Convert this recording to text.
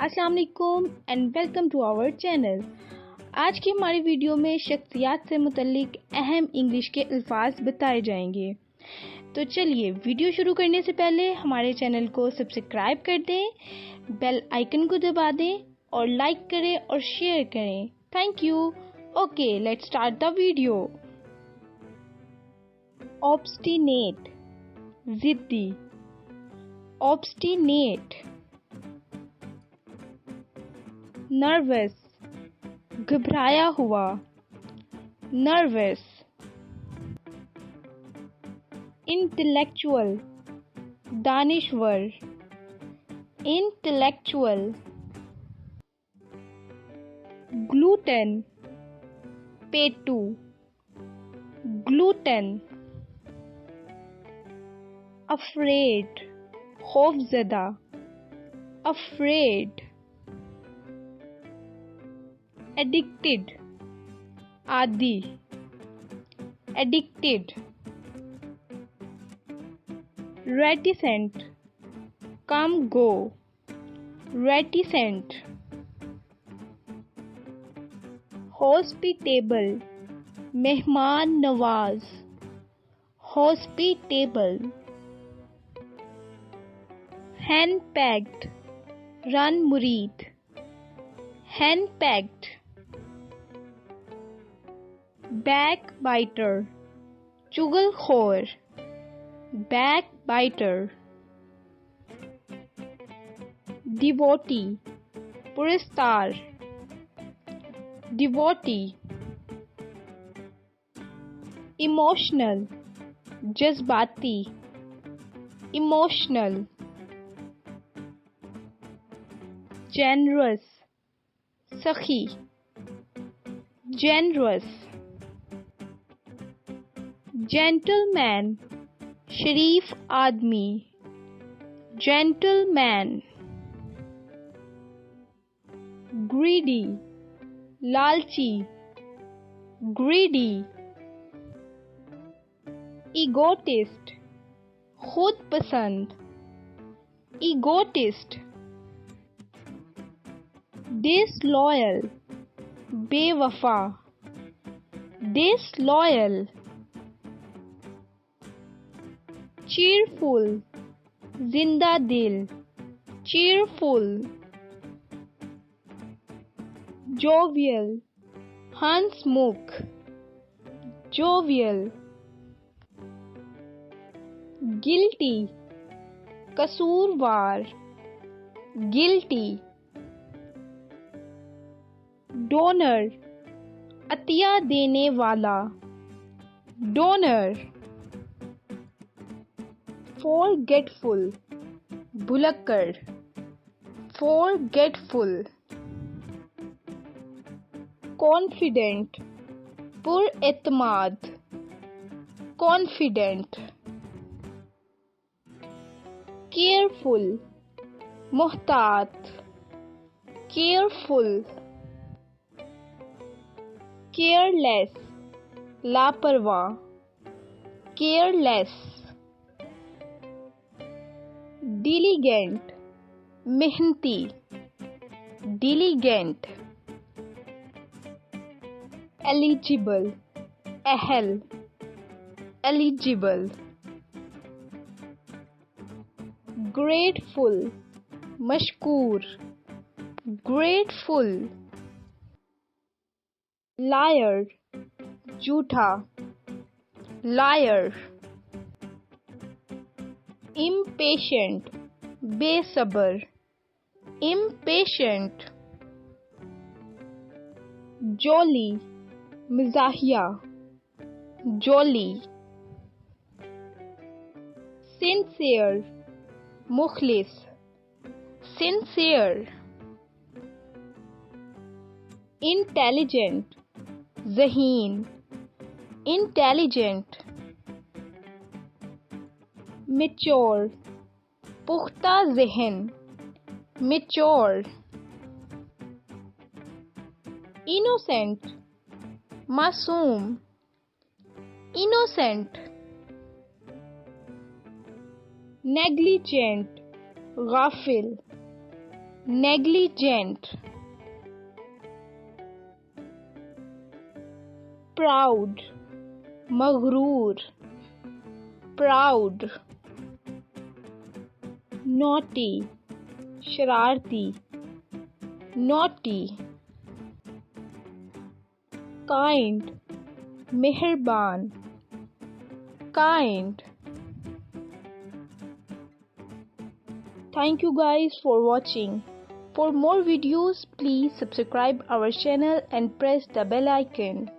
अस्सलाम वालेकुम and welcome to our channel. आज की हमारी वीडियो में शख्सियात से मुतल्लिक अहम इंग्लिश के अल्फाज बताए जाएंगे। तो चलिए वीडियो शुरू करने से पहले हमारे चैनल को सब्सक्राइब कर दें, बेल आइकन को दबा दें और लाइक करें और शेयर करें। Thank you. Okay, let's start the video. Obstinate, जिद्दी। ऑब्स्टिनेट। नर्वस, घबराया हुआ। नर्वस। इंटेलेक्चुअल, दानिश्वर। इंटेलेक्चुअल। ग्लूटेन, पेटू। ग्लूटेन। अफ्रेड, खौफजदा। अफ्रेड। एडिक्टेड, आदी। एडिक्टेड। रेटिसेंट, कम गो। रेटिसेंट। हॉस्पिटेबल, मेहमान नवाज। हॉस्पिटेबल। हैंड-पैक्ड, रन मुरीद। हैंड-पैक्ड। बैकबाइटर, चुगलखोर। बैकबाइटर। डिवोटी, पुरस्कार। डिवोटी। इमोशनल, जज्बाती। इमोशनल। जेनरस, सखी। जेनरस। जेंटलमैन, शरीफ आदमी। जेंटलमैन। ग्रीडी, लालची। ग्रीडी। ईगोटिस्ट, खुद पसंद। ईगोटिस्ट। डिसलॉयल, बेवफा। डिसलॉयल। चीयरफुल, जिंदा दिल। चीयरफुल। जोवियल, हंसमुख। जोवियल। गिल्टी, कसूरवार। गिल्टी। डोनर, अतिया देने वाला। डोनर। फॉरगेटफुल, भुलक्कड़। फॉरगेटफुल। कॉन्फिडेंट, पुरएतमाद। कॉन्फिडेंट। केयरफुल, मुहतात। केयरफुल। केयरलेस, लापरवाह। केयरलेस। डिलीगेंट, मेहनती। डिलीगेंट। एलिजिबल, अहल। एलिजिबल। ग्रेटफुल, मशकूर। ग्रेटफुल। लायर, झूठा। लायर। इम्पेशेंट, बेसब्र। इम्पेशेंट। जोली, मज़ाहिया। जोली। सिंसियर, मुखलिस। सिंसियर। इंटेलिजेंट, ज़हीन। इंटेलिजेंट। मैच्योर, पुख्ता ज़हन। मैच्योर। इनोसेंट, मासूम। इनोसेंट। नेग्लिजेंट, गाफिल। negligent, proud, maghrur, proud, naughty, शरारती, naughty, kind, मेहरबान, kind. Thank you guys for watching. For more videos, please subscribe our channel and press the bell icon.